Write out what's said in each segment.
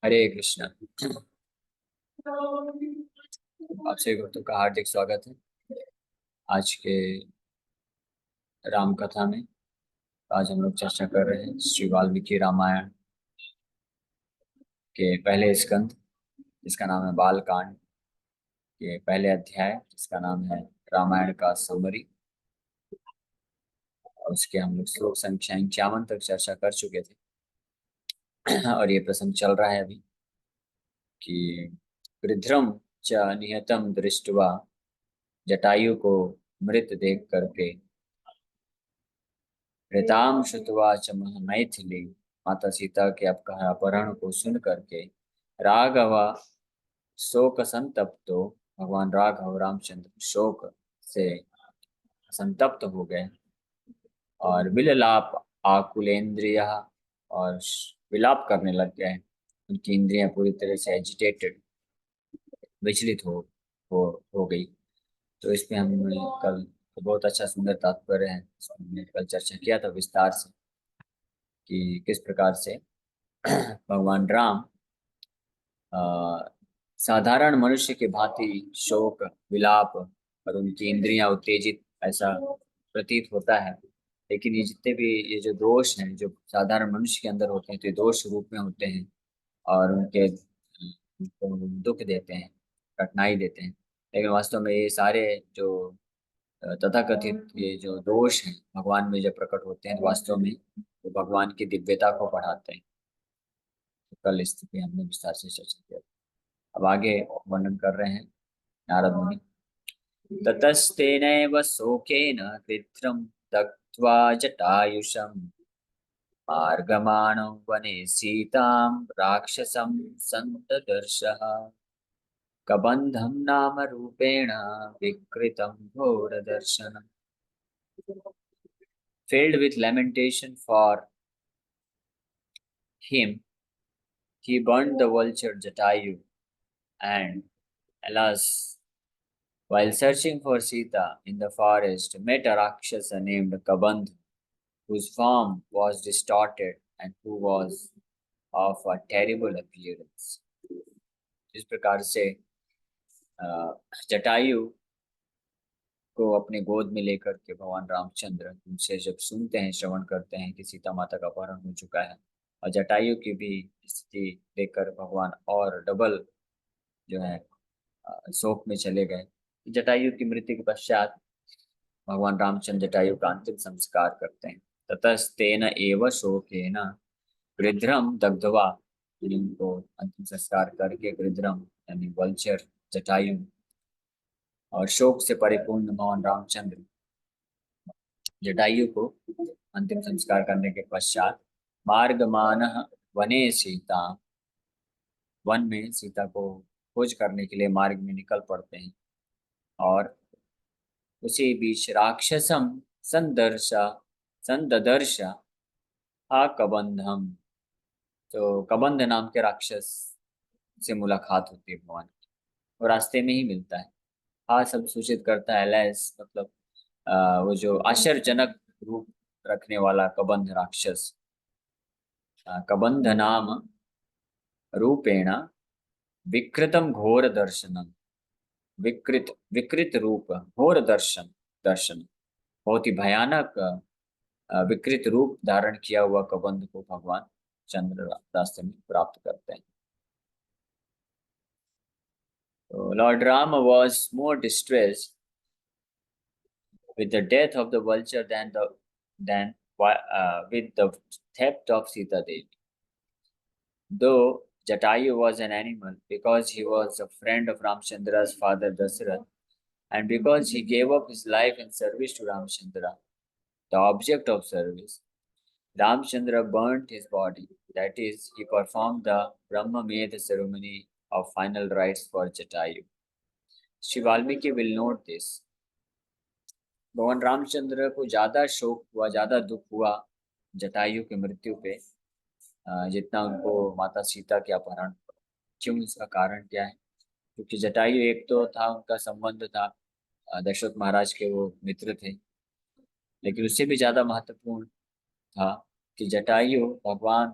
हरे कृष्णा। आप सभी भक्तों का हार्दिक स्वागत है आज के राम कथा में। आज हम लोग चर्चा कर रहे हैं श्री वाल्मीकि रामायण के पहले स्कंद, जिसका नाम है बाल कांड, के पहले अध्याय, जिसका नाम है रामायण का समरी। और उसके हम लोग श्लोक संख्या 51 तक चर्चा कर चुके थे। और ये प्रसंग चल रहा है अभी कि वृद्धम च निहतम दृष्टवा, जटायु को मृत देख करके, ऋताम श्रुत्वा च मैथिली, माता सीता के अपहरण को सुन करके राघव शोक संतप्तो, भगवान राघव रामचंद्र शोक से संतप्त हो गए और विललाप आकुलेन्द्रिय, और विलाप करने लग गए। उनकी इंद्रियां पूरी तरह से एजिटेटेड, विचलित हो हो गई। तो इसमें हमने कल बहुत अच्छा सुंदर तात्पर्य है, इसमें हमने कल चर्चा किया था विस्तार से कि किस प्रकार से भगवान राम अ, साधारण मनुष्य के भांति शोक, विलाप और उनकी इंद्रियां उत्तेजित, ऐसा प्रतीत होता है। लेकिन ये जितने भी ये जो दोष हैं जो साधारण मनुष्य के अंदर होते हैं, तो ये दोष रूप में होते हैं और उनको दुख देते हैं, कठिनाई देते हैं। लेकिन वास्तव में ये सारे जो तथाकथित ये जो दोष हैं भगवान में जब प्रकट होते हैं, तो वास्तव में वो भगवान की दिव्यता को बढ़ाते हैं। तो कल इस स्थिति हमने विस्तार से चर्चा किया। अब आगे वर्णन कर रहे हैं नारद मुनि। ततस्तेनैव शोकेन कृत्रं दग्ध्वा जटायुषं, मार्गमाणो वने सीतां राक्षसं सन्तदर्शः, कबन्धं नाम रूपेण विकृतं घोरदर्शनम्। Filled with lamentation for him, he burned the vulture Jatayu, and alas, while searching for Sita in the forest, met a Rakshasa named Kabandh, whose form was distorted and who was of a terrible appearance. इस प्रकार से अ, जटायु को अपने गोद में लेकर के भगवान रामचंद्र उनसे जब सुनते हैं, श्रवण करते हैं कि सीता माता का अपहरण हो चुका है, और जटायु की भी स्थिति देखकर भगवान और डबल जो है शोक में चले गए। जटायु की मृत्यु के पश्चात भगवान रामचंद्र जटायु का अंतिम संस्कार करते हैं। ततस्तेन एव शोकेन गृध्रम दग्धवा, यानी उनको अंतिम संस्कार करके गृध्रम यानी वल्चर जटायु और शोक से परिपूर्ण भगवान रामचंद्र जटायु को अंतिम संस्कार करने के पश्चात मार्गमानः वने सीता, वन में सीता को खोज करने के लिए मार्ग में निकल पड़ते हैं। और उसी बीच राक्षसम संदर्श संददर्श हा कबंधम, तो कबंध नाम के राक्षस से मुलाकात होती है भगवान की, वो रास्ते में ही मिलता है। हा सब सूचित करता है लैस, मतलब वो जो आश्चर्यजनक रूप रखने वाला कबंध राक्षस, कबंध नाम रूपेण विकृतम घोर दर्शनम, विकृत विकृत रूप, घोर दर्शन, बहुत ही भयानक विकृत रूप धारण किया हुआ कबंध को भगवान चंद्र रास्ते में प्राप्त करते हैं। तो Lord Ram was more distressed with the death of the vulture than with the theft of Sita Devi. Though Jatayu was an animal, because he was a friend of Ramchandra's father Dasarath, and because he gave up his life in service to Ramchandra, the object of service, Ramchandra burnt his body. That is, he performed the Brahma Medha ceremony of final rites for Jatayu. Sri Valmiki will note this. भगवान रामचंद्र को ज्यादा शोक हुआ, ज्यादा दुख हुआ जटायु की मृत्यु पे, जितना उनको माता सीता के अपहरण पर। क्यों, इसका कारण क्या है? क्योंकि जटायु एक तो था, उनका संबंध था दशरथ महाराज के, वो मित्र थे। लेकिन उससे भी ज्यादा महत्वपूर्ण था कि जटायु भगवान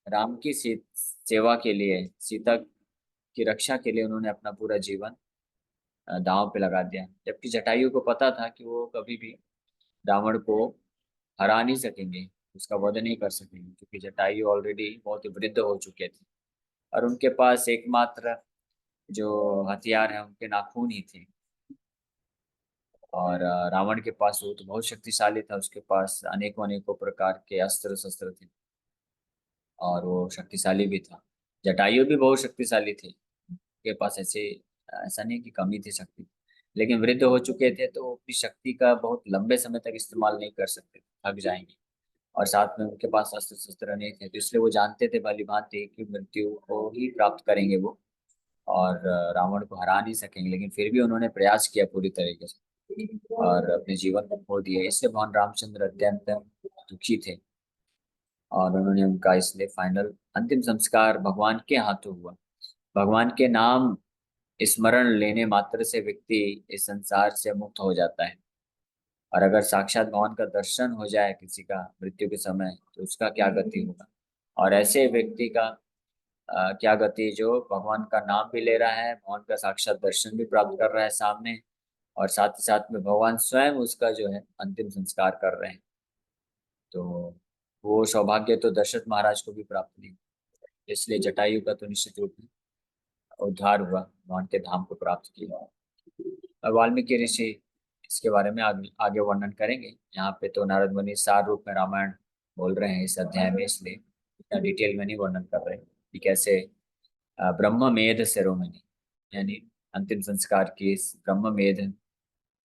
राम की सेवा के लिए, सीता की रक्षा के लिए उन्होंने अपना पूरा जीवन दांव पे लगा दिया, जबकि जटायु को पता था कि वो कभी भी रावण को हरा नहीं सकेंगे, उसका वध नहीं कर सकेंगे, क्योंकि जटायु ऑलरेडी बहुत ही वृद्ध हो चुके थे और उनके पास एकमात्र जो हथियार है उनके नाखून ही थे। और रावण के पास वो तो बहुत शक्तिशाली था, उसके पास अनेकों अनेकों प्रकार के अस्त्र शस्त्र थे और वो शक्तिशाली भी था। जटायु भी बहुत शक्तिशाली थे, उनके पास ऐसा नहीं कि कमी थी शक्ति, लेकिन वृद्ध हो चुके थे तो वो अपनी शक्ति का बहुत लंबे समय तक इस्तेमाल नहीं कर सकते, थक जाएंगे। और साथ में उनके पास अस्त्र शस्त्र नहीं थे, तो इसलिए वो जानते थे भली भांति कि मृत्यु को ही प्राप्त करेंगे वो, और रावण को हरा नहीं सकेंगे, लेकिन फिर भी उन्होंने प्रयास किया पूरी तरीके से और अपने जीवन को खो दिया। इससे भगवान रामचंद्र अत्यंत दुखी थे और उन्होंने उनका इसलिए फाइनल अंतिम संस्कार भगवान के हाथों हुआ। भगवान के नाम स्मरण लेने मात्र से व्यक्ति इस संसार से मुक्त हो जाता है, और अगर साक्षात भगवान का दर्शन हो जाए किसी का मृत्यु के समय तो उसका क्या गति होगा। और ऐसे व्यक्ति का क्या गति जो भगवान का नाम भी ले रहा है, भगवान का साक्षात दर्शन भी प्राप्त कर रहा है सामने, और साथ ही साथ में भगवान स्वयं उसका जो है अंतिम संस्कार कर रहे हैं। तो वो सौभाग्य तो दशरथ महाराज को भी प्राप्त नहीं, इसलिए जटायु का तो निश्चित रूप में उद्धार हुआ, भगवान के धाम को प्राप्त किया। और वाल्मीकि ऋषि इसके बारे में आगे वर्णन करेंगे। यहाँ पे तो नारद मुनि सार रूप में रामायण बोल रहे हैं इस अध्याय में, इसलिए इतना डिटेल में नहीं वर्णन कर रहे कि कैसे ब्रह्ममेध सेरोमनी, यानी अंतिम संस्कार की इस ब्रह्ममेध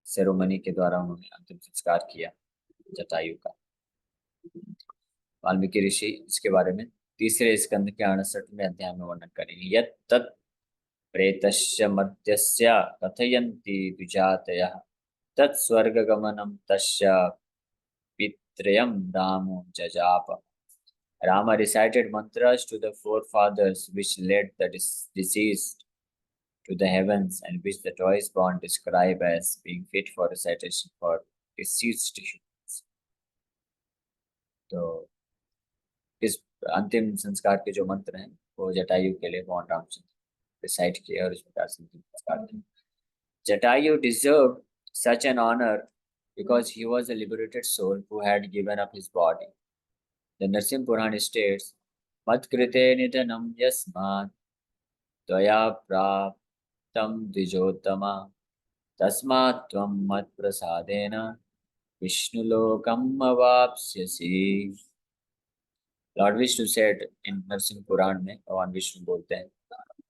सेरोमनी के द्वारा उन्होंने अंतिम संस्कार किया जटायु का। वाल्मीकि ऋषि इसके बारे में तीसरे स्कंद के 68वें अध्याय में वर्णन करेंगे। यत् तत् प्रेतस्य मर्त्यस्य कथयन्ति द्विजातयः तत्स्वर्गगमनं तस्य पितृयं रामो जजाप। Rama recited mantras to the forefathers which led the deceased to the heavens and which the toys born describe as being fit for recitation for deceased humans. तो इस अंतिम संस्कार के जो मंत्र हैं वो जटायु के लिए भगवान रामचंद्र रिसाइट किए और इस प्रकार से अंतिम संस्कार किए। Jatayu deserved such an honor because he was a liberated soul who had given up his body. The Narsimha Puran states, Mat krite nidanam yasmat tvaya praptam dvijottama tasmat tvam mat prasadena vishnulokam avapsyasi. Lord Vishnu said in Narsimha Puran में भगवान विष्णु बोलते हैं,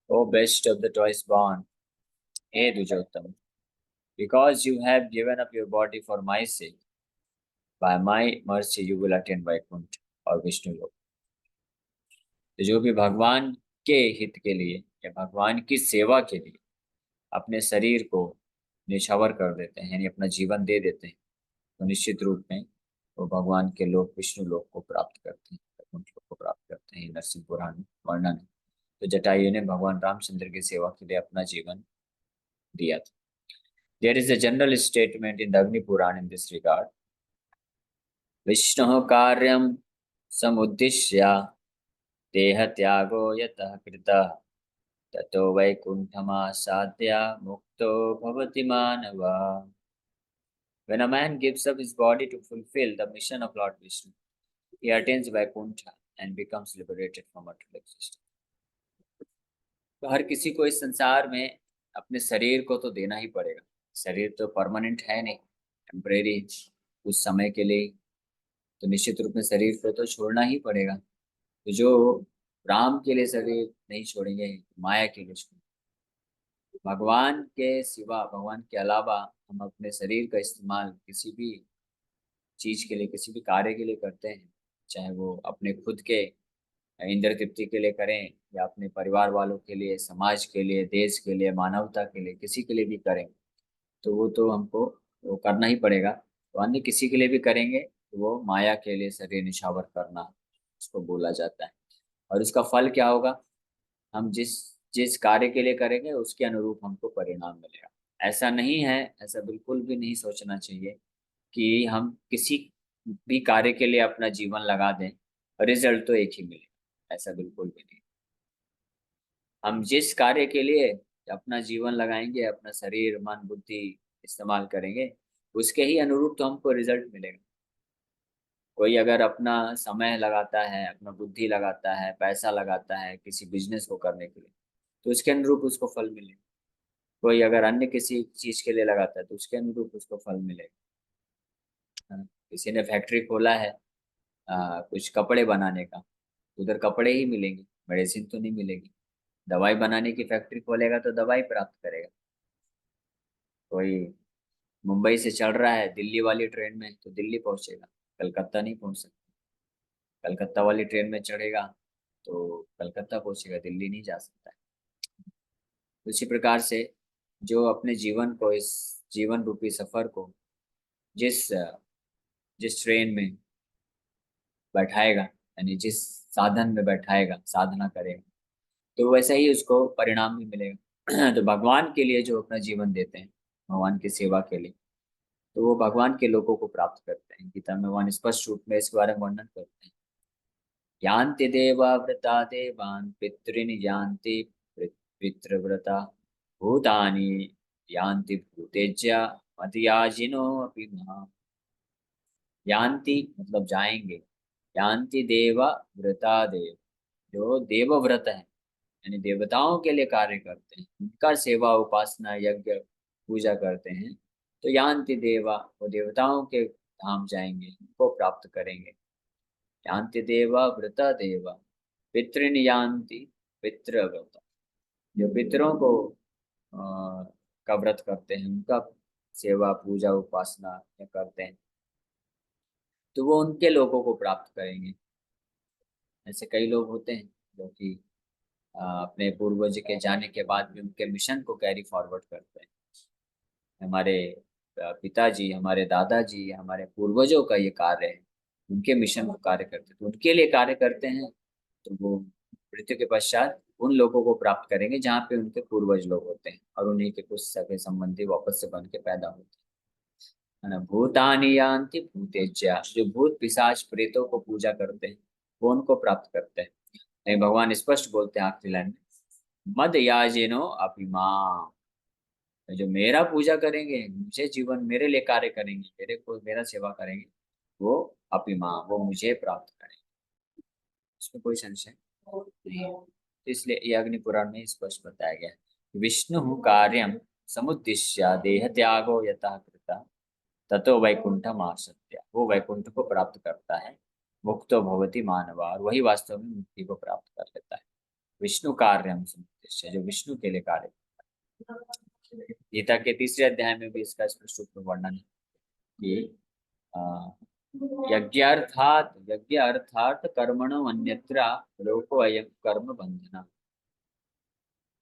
O best of the twice born, hey द्विजोत्तम, because you have given up your body for my sake, by my mercy you will attain Vaikuंठ और विष्णु लोक। तो जो भी भगवान के हित के लिए या भगवान की सेवा के लिए अपने शरीर को निछावर कर देते हैं, यानी अपना जीवन दे देते हैं, तो निश्चित रूप में वो भगवान के लोक विष्णु लोक को प्राप्त करते हैं, वैकुंठ लोक को प्राप्त करते हैं। नरसिंह पुराण में वर्णन है। तो जटायु ने भगवान रामचंद्र की सेवा के लिए अपना जीवन दिया था। There is a general statement in the Agni Puran in this regard. Vishnu कार्यम समुद्दिश्य देह त्यागो यतः कृतः ततो वैकुंठमासाद्य मुक्तो भवति मानवः। When a man gives up his body to fulfill the mission of Lord Vishnu, he attains Vaikuntha and becomes liberated from material existence. तो हर किसी को इस संसार में अपने शरीर को तो देना ही पड़ेगा। शरीर तो परमानेंट है नहीं, टेम्परेरी, कुछ समय के लिए, तो निश्चित रूप में शरीर को तो छोड़ना ही पड़ेगा। तो जो राम के लिए शरीर नहीं छोड़ेंगे, माया के लिए छोड़ेंगे। भगवान के सिवा, भगवान के अलावा हम अपने शरीर का इस्तेमाल किसी भी चीज के लिए, किसी भी कार्य के लिए करते हैं, चाहे वो अपने खुद के इंद्र तृप्ति के लिए करें या अपने परिवार वालों के लिए, समाज के लिए, देश के लिए, मानवता के लिए, किसी के लिए भी करें, तो वो तो हमको वो करना ही पड़ेगा। तो अन्य किसी के लिए भी करेंगे तो वो माया के लिए शरीर निछावर करना उसको बोला जाता है। और उसका फल क्या होगा, हम जिस जिस कार्य के लिए करेंगे उसके अनुरूप हमको परिणाम मिलेगा। ऐसा नहीं है, ऐसा बिल्कुल भी नहीं सोचना चाहिए कि हम किसी भी कार्य के लिए अपना जीवन लगा दें, रिजल्ट तो एक ही मिले। ऐसा बिल्कुल भी नहीं। हम जिस कार्य के लिए अपना जीवन लगाएंगे, अपना शरीर मन बुद्धि इस्तेमाल करेंगे, उसके ही अनुरूप तो हमको रिजल्ट मिलेगा। कोई अगर अपना समय लगाता है, अपना बुद्धि लगाता है, पैसा लगाता है किसी बिजनेस को करने के लिए, तो उसके अनुरूप उसको फल मिलेगा। कोई अगर अन्य किसी चीज के लिए लगाता है तो उसके अनुरूप उसको फल मिलेगा। हाँ, किसी ने फैक्ट्री खोला है कुछ कपड़े बनाने का, उधर कपड़े ही मिलेंगे, मेडिसिन तो नहीं मिलेगी। दवाई बनाने की फैक्ट्री खोलेगा तो दवाई प्राप्त करेगा। कोई मुंबई से चढ़ रहा है दिल्ली वाली ट्रेन में तो दिल्ली पहुंचेगा, कलकत्ता नहीं पहुंच सकता। कलकत्ता वाली ट्रेन में चढ़ेगा तो कलकत्ता पहुंचेगा, दिल्ली नहीं जा सकता है। उसी प्रकार से जो अपने जीवन को, इस जीवन रूपी सफर को जिस जिस ट्रेन में बैठाएगा, यानी जिस साधन में बैठाएगा, साधना करेगा, तो वैसा ही उसको परिणाम भी मिलेगा। तो भगवान के लिए जो अपना जीवन देते हैं, भगवान की सेवा के लिए, तो वो भगवान के लोगों को प्राप्त करते हैं। गीता में भगवान स्पष्ट रूप में इसके बारे में वर्णन करते हैं। यान्ति देवा व्रता देवान् पितॄन् यान्ति पितृव्रता भूतानि यान्ति भूतेज्य मर्त्याजिनो अपि माम्। यान्ति मतलब जाएंगे, यान्ति देवा व्रता देव, जो देवव्रत है यानी देवताओं के लिए कार्य करते हैं, उनका सेवा उपासना यज्ञ पूजा करते हैं, तो यान्ति देवा, वो देवताओं के धाम जाएंगे, उनको प्राप्त करेंगे। यान्ति देवा व्रता देवा पितृन यान्ति पितृव्रत, जो पितरों को का व्रत करते हैं, उनका सेवा पूजा उपासना करते हैं, तो वो उनके लोगों को प्राप्त करेंगे। ऐसे कई लोग होते हैं जो कि अपने पूर्वज के जाने के बाद भी उनके मिशन को कैरी फॉरवर्ड करते हैं। हमारे पिताजी, हमारे दादाजी, हमारे पूर्वजों का ये कार्य है, उनके मिशन को कार्य करते हैं, तो उनके लिए कार्य करते हैं, तो वो मृत्यु के पश्चात उन लोगों को प्राप्त करेंगे जहाँ पे उनके पूर्वज लोग होते हैं, और उन्हीं के कुछ सगे संबंधी वापस से बन के पैदा होते हैं, है ना। भूतानि यान्ति भूतेज्या, जो भूत पिशाच प्रेतों को पूजा करते हैं, वो उनको प्राप्त करते हैं। नहीं, भगवान स्पष्ट बोलते हैं आखिरी लाइन में, मद याजिनो अभिमान, जो मेरा पूजा करेंगे, मुझे जीवन मेरे लिए कार्य करेंगे, मेरे को मेरा सेवा करेंगे, वो अभिमान, वो मुझे प्राप्त करेंगे। इसमें कोई संशय नहीं है। तो इसलिए ये अग्नि पुराण में स्पष्ट बताया गया है। विष्णु कार्यम समुद्दिश्य देह त्यागो यथा कृता ततो वैकुंठम आसत्य, वो वैकुंठ को प्राप्त करता है, मुक्तो भवति मानव, और वही वास्तव में मुक्ति को प्राप्त कर लेता है। विष्णु कार्यम समुद्दिश्य, जो विष्णु के लिए कार्य करता है। गीता के तीसरे अध्याय में भी इसका स्पष्ट रूप में वर्णन है कि यज्ञ अर्थात कर्मणो अन्यत्र लोको अयम कर्म बंधना।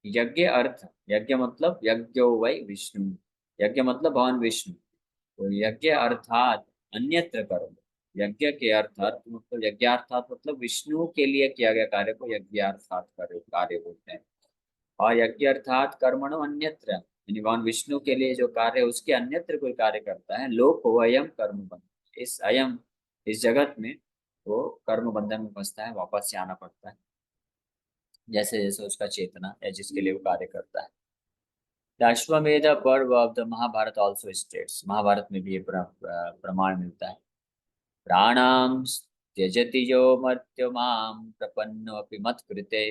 यज्ञ अर्थ, यज्ञ मतलब यज्ञो वै विष्णु, यज्ञ मतलब भगवान विष्णु, तो यज्ञ अर्थात अन्यत्र कर्म, यज्ञ के अर्थात मतलब यज्ञार्थात मतलब विष्णु के लिए किया गया कार्य को यज्ञार्थात कार्य बोलते हैं। और यज्ञ अर्थात कर्मणो अन्यत्र, यानी भगवान विष्णु के लिए जो कार्य उसके अन्यत्र कोई कार्य करता है, लोक हो अयम कर्म बंधन, इस अयम, इस जगत में वो कर्म बंधन में फंसता है, वापस से आना पड़ता है, जैसे जैसे उसका चेतना या जिसके लिए वो कार्य करता है। The Ashwamedha Parva of the Mahabharata also states, Mahabharata में भी ये प्रमाण मिलता है। प्राणाम त्यजति यो मर्त्य माम प्रपन्नो अपि मत्कृते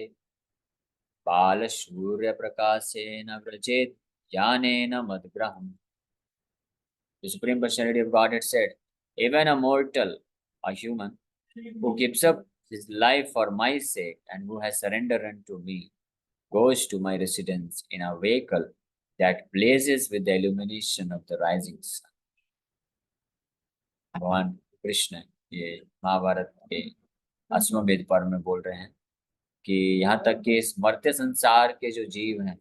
बालशूर्य प्रकाशेन व्रजेत ज्ञानेन मद्ग्रहम्। The Supreme Personality of Godhead said, even a mortal, a human, who gives up his life for my sake and who has surrendered unto me, goes to my residence in a vehicle that blazes with the illumination of the rising sun. भगवान कृष्ण ये महाभारत के अश्वमेध पर्व में बोल रहे हैं कि यहाँ तक कि इस मर्त्य संसार के जो जीव हैं,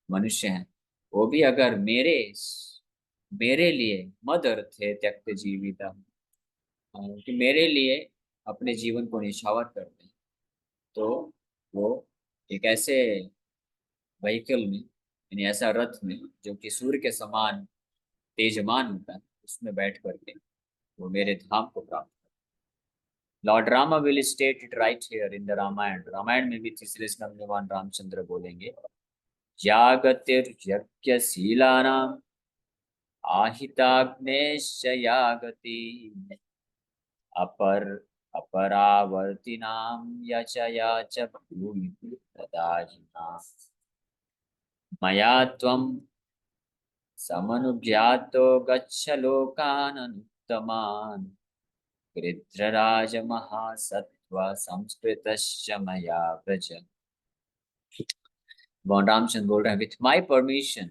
मनुष्य हैं, वो भी अगर मेरे मेरे लिए मद अर्थे त्यक्त जीविता, कि मेरे लिए अपने जीवन को निछावर करते हैं, तो वो एक ऐसे व्हीकल में, यानी ऐसा रथ में जो कि सूर्य के समान तेजमान होता है, उसमें बैठ करके वो मेरे धाम को प्राप्त करते Lord Rama will state it right here in the Ramayana. Ramayana में भी तीसरे स्कंद में भगवान रामचंद्र बोलेंगे, यागतिर्यज्ञशीलानाम् आहिताग्नेश्च यागति अपर अपरावर्तिनां यचया च भूमि तदाजिना मया त्वं समनुज्ञातो गच्छ लोकान् अनुत्तमान् गृध्रराज महासत्त्व संस्कृतश्च मया व्रज। भगवान रामचंद्र बोल रहे हैं, with my permission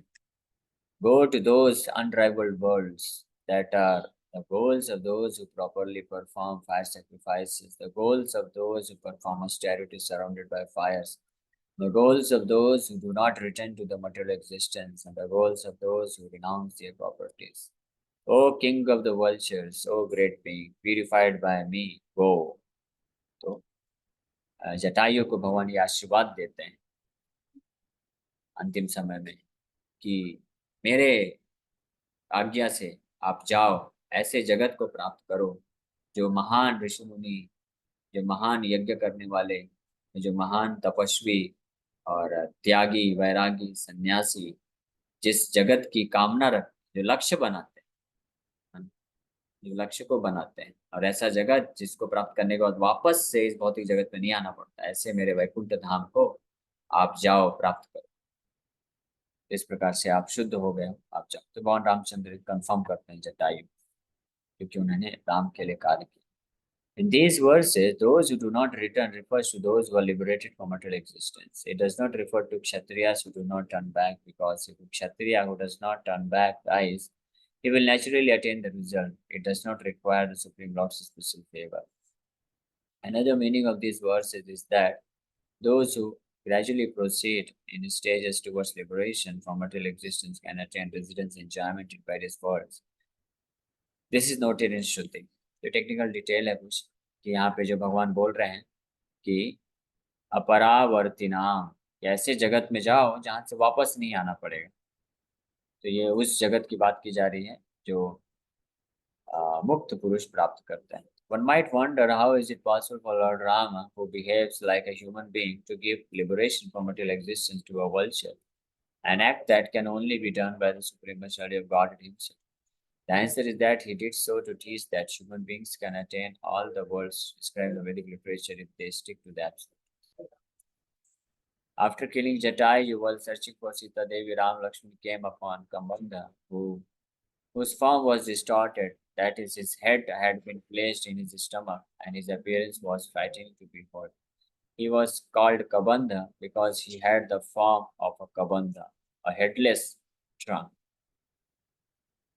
go to those unrivaled worlds that are the goals of those who properly perform fire sacrifices, the goals of those who perform austerity surrounded by fires, the goals of those who do not return to the material existence, and the goals of those who renounce their properties. O King of the vultures, O great being, purified by me, go. तो जटायु को भगवान ये आशीर्वाद देते हैं अंतिम समय में कि मेरे आज्ञा से आप जाओ, ऐसे जगत को प्राप्त करो जो महान ऋषि मुनि, जो महान यज्ञ करने वाले, जो महान तपस्वी और त्यागी वैरागी सन्यासी जिस जगत की कामना रख, जो लक्ष्य बनाते हैं, जो लक्ष्य को बनाते हैं, और ऐसा जगत जिसको प्राप्त करने के बाद वापस से इस भौतिक जगत में नहीं आना पड़ता, ऐसे मेरे वैकुंठ धाम को आप जाओ, प्राप्त करो। इस प्रकार से आप शुद्ध हो गए, आप जाओ। तो भगवान रामचंद्र कंफर्म करते हैं जटायु, क्योंकि उन्होंने राम के लिए कार्य किया। In these verses, those who do not return refers to those who are liberated from material existence. It does not refer to Kshatriyas who do not turn back, because if a Kshatriya who does not turn back dies, he will naturally attain the result. It does not require the Supreme Lord's special favor. Another meaning of these verses is that those who gradually proceed in stages towards liberation from material existence can attain residence enjoyment in various worlds. This is noted in Shruti. तो technical detail है कुछ कि यहाँ पे जो भगवान बोल रहे हैं कि अपरावर्तिना, ऐसे जगत में जाओ जहाँ से वापस नहीं आना पड़ेगा। तो ये उस जगत की बात की जा रही है जो मुक्त पुरुष प्राप्त करते हैं। One might wonder how is it possible for Lord Rama, who behaves like a human being, to give liberation from material existence to a vulture, an act that can only be done by the Supreme Personality of Godhead Himself. The answer is that he did so to teach that human beings can attain all the worlds described in the Vedic literature if they stick to the absolute. After killing Jatayu while searching for Sita Devi, Ram Lakshman came upon Kambandha, whose form was distorted, that is, his head had been placed in his stomach, and his appearance was frightening to behold. He was called Kabandha because he had the form of a Kabandha, a headless trunk.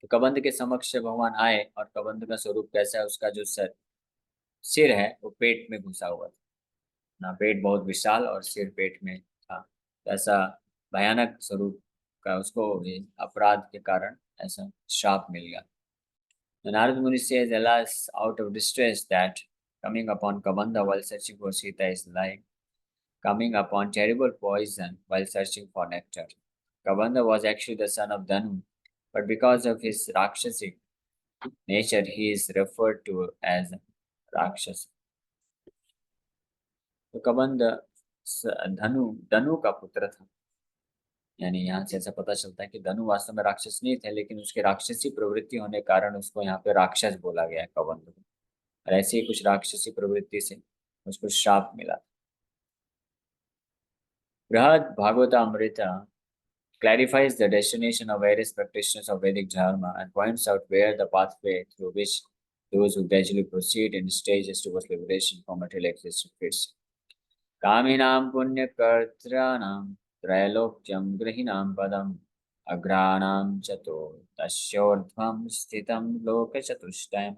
तो कबंध के समक्ष भगवान आए, और कबंध का स्वरूप कैसा है, उसका जो सिर है वो पेट में घुसा हुआ था ना, पेट बहुत विशाल और सिर पेट में था। तो ऐसा भयानक स्वरूप का उसको अपराध के कारण ऐसा श्राप मिल गया। Narad Muni says, alas, out of distress that coming upon Kabandha while searching for Sita is like coming upon terrible poison while searching for nectar. Kabandha was actually the son of Dhanu, but because of his Rakshasic nature, he is referred to as Rakshas. तो कबंध धनु धनु का पुत्र था, यानी यहाँ से ऐसा पता चलता है कि धनु वास्तव में राक्षस नहीं थे, लेकिन उसके राक्षसी प्रवृत्ति होने के कारण उसको यहाँ पे राक्षस बोला गया है कबंध को, और ऐसी ही कुछ राक्षसी प्रवृत्ति से उसको श्राप मिला। बृहद भागवतामृता clarifies the destination of various practitioners of Vedic Dharma and points out where the pathway through which those who gradually proceed in stages towards liberation from material existence fits. Kaminam punyakartranam त्रैलोक्यं गृहीणां पदम् अग्राणां चतो तस्योर्ध्वं स्थितं लोकचतुष्टयम्.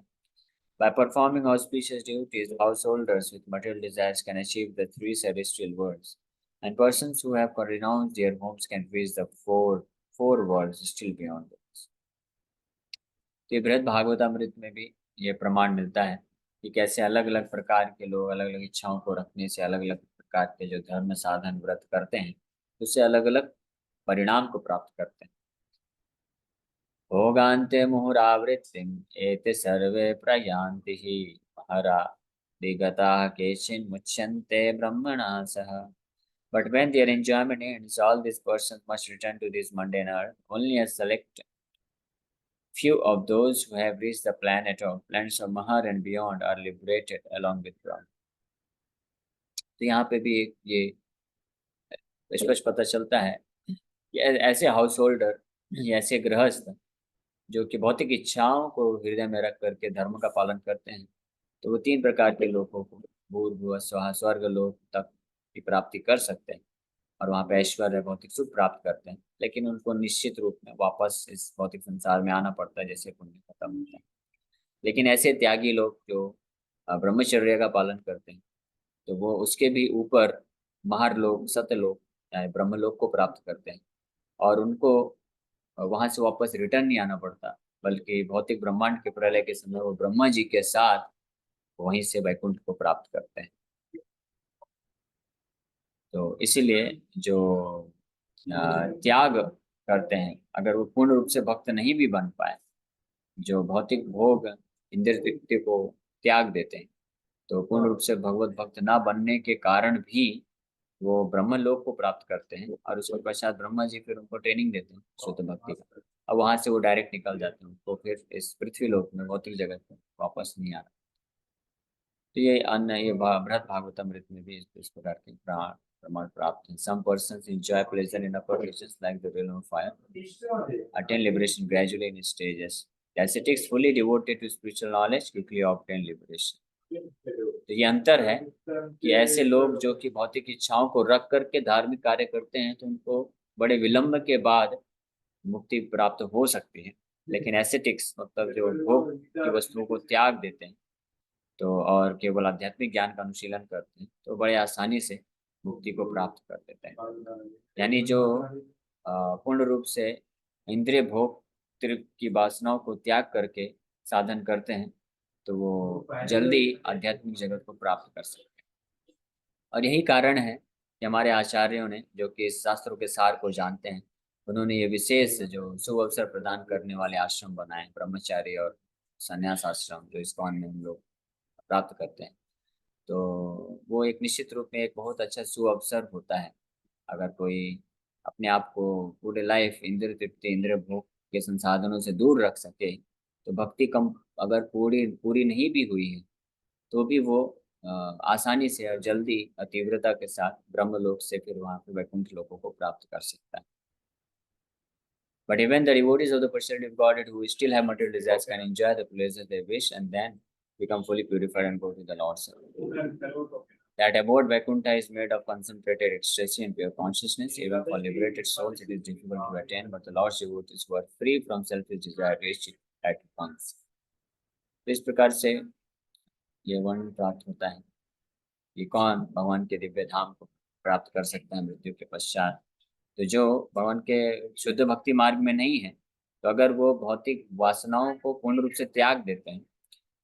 By performing auspicious duties, householders with material desires can achieve the three celestial worlds, and persons who have renounced their homes can reach the four worlds still beyond this. तो ये बृहद भागवतामृत में भी ये प्रमाण मिलता है कि कैसे अलग अलग प्रकार के लोग अलग अलग इच्छाओं को रखने से, अलग अलग प्रकार के जो धर्म साधन व्रत करते हैं, उससे अलग अलग परिणाम को प्राप्त करते हैं। भोगान्ते मुहुरावृत्तिम् एते सर्वे प्रयान्ति हि महरा Digataha kechin muchyante brahmana saha. But when their enjoyment ends, all these persons must return to this mundane earth. Only a select few of those who have reached the planet or planets of Mahar and beyond are liberated along with Brahma. तो यहाँ पे भी एक ये स्पष्ट पता चलता है कि ऐसे हाउस होल्डर, ऐसे गृहस्थ जो कि भौतिक इच्छाओं को हृदय में रख करके धर्म का पालन करते हैं, तो वो तीन प्रकार के लोगों को भूर्भुव स्वः स्वर्ग लोक तक की प्राप्ति कर सकते हैं और वहाँ पे ऐश्वर्य भौतिक सुख प्राप्त करते हैं। लेकिन उनको निश्चित रूप में वापस इस भौतिक संसार में आना पड़ता है जैसे पुण्य खत्म होता है। लेकिन ऐसे त्यागी लोग जो ब्रह्मचर्य का पालन करते हैं, तो वो उसके भी ऊपर महारलोक सत्यलोक यानी ब्रह्मलोक को प्राप्त करते हैं और उनको वहां से वापस रिटर्न नहीं आना पड़ता, बल्कि भौतिक ब्रह्मांड के प्रलय के समय वो ब्रह्मा जी के साथ वहीं से वैकुंठ को प्राप्त करते हैं। तो इसीलिए जो त्याग करते हैं, अगर वो पूर्ण रूप से भक्त नहीं भी बन पाए, जो भौतिक भोग इंद्रिय तृप्ति को त्याग देते हैं, तो पूर्ण रूप से भगवत भक्त ना बनने के कारण भी वो ब्रह्मलोक को प्राप्त करते हैं और उसके पश्चात ब्रह्मा जी फिर उनको ट्रेनिंग देते हैं शुद्ध भक्ति का। अब वहां से वो डायरेक्ट निकल जाते हैं, उनको फिर इस पृथ्वी लोक में भौतिक जगत में वापस नहीं आना। तो ये अन्य ये बृहद भागवतमृत में भी इस प्रकार के प्रमाण प्राप्त हैं। Some persons enjoy pleasure in upper regions like the realm of fire, attain liberation gradually in stages. The ascetics fully devoted to spiritual knowledge quickly obtain liberation. तो ये अंतर है कि ऐसे लोग जो कि भौतिक इच्छाओं को रख करके धार्मिक कार्य करते हैं, तो उनको बड़े विलंब के बाद मुक्ति प्राप्त हो सकती है। लेकिन एसेटिक्स मतलब जो भोग की वस्तुओं को त्याग देते हैं तो और केवल आध्यात्मिक ज्ञान का अनुशीलन करते हैं, तो बड़े आसानी से मुक्ति को प्राप्त कर देते हैं। यानी जो पूर्ण रूप से इंद्रिय भोग तृप्ति की वासनाओं को त्याग करके साधन करते हैं, तो वो जल्दी आध्यात्मिक जगत को प्राप्त कर सकते हैं। और यही कारण है कि हमारे आचार्यों ने, जो कि इस शास्त्रों के सार को जानते हैं, उन्होंने ये विशेष जो शुभ अवसर प्रदान करने वाले आश्रम बनाए, ब्रह्मचारी और संन्यास आश्रम, जो इस्कॉन में हम लोग प्राप्त करते हैं। तो वो एक निश्चित रूप में एक बहुत अच्छा सुअवसर होता है। अगर कोई अपने आप को पूरे लाइफ इंद्रिय तृप्ति इंद्रिय भोग के संसाधनों से दूर रख सके, तो भक्ति कम अगर पूरी पूरी नहीं भी हुई है, तो भी वो आसानी से और जल्दी तीव्रता के साथ ब्रह्मलोक से फिर वहां पे वैकुंठ लोकों को प्राप्त कर सकता है। But even the devotees of the personality of Godhead who still have material desires can enjoy the pleasures they wish and then become fully purified and go to the Lord's service. That abode Vaikuntha is made of concentrated ecstasy and pure consciousness. Even for liberated souls, it is difficult to attain, but the Lord's devotees who are free from selfish desire reach it at once. तो इस प्रकार से ये वर्णन प्राप्त होता है कि कौन भगवान के दिव्य धाम को प्राप्त कर सकता है मृत्यु के पश्चात। तो जो भगवान के शुद्ध भक्ति मार्ग में नहीं है, तो अगर वो भौतिक वासनाओं को पूर्ण रूप से त्याग देते हैं,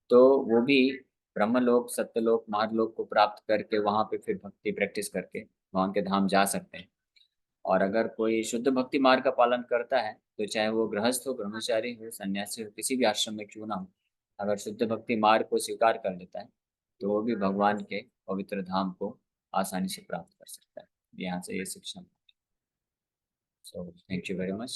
तो वो भी ब्रह्मलोक सत्यलोक महालोक को प्राप्त करके वहां पे फिर भक्ति प्रैक्टिस करके भगवान के धाम जा सकते हैं। और अगर कोई शुद्ध भक्ति मार्ग का पालन करता है, तो चाहे वो गृहस्थ हो, ब्रह्मचारी हो, सन्यासी हो, किसी भी आश्रम में क्यों ना हो, अगर शुद्ध भक्ति मार्ग को स्वीकार कर लेता है, तो वो भी भगवान के पवित्र धाम को आसानी से प्राप्त कर सकता है। यहाँ से ये शिक्षा। So thank you very much.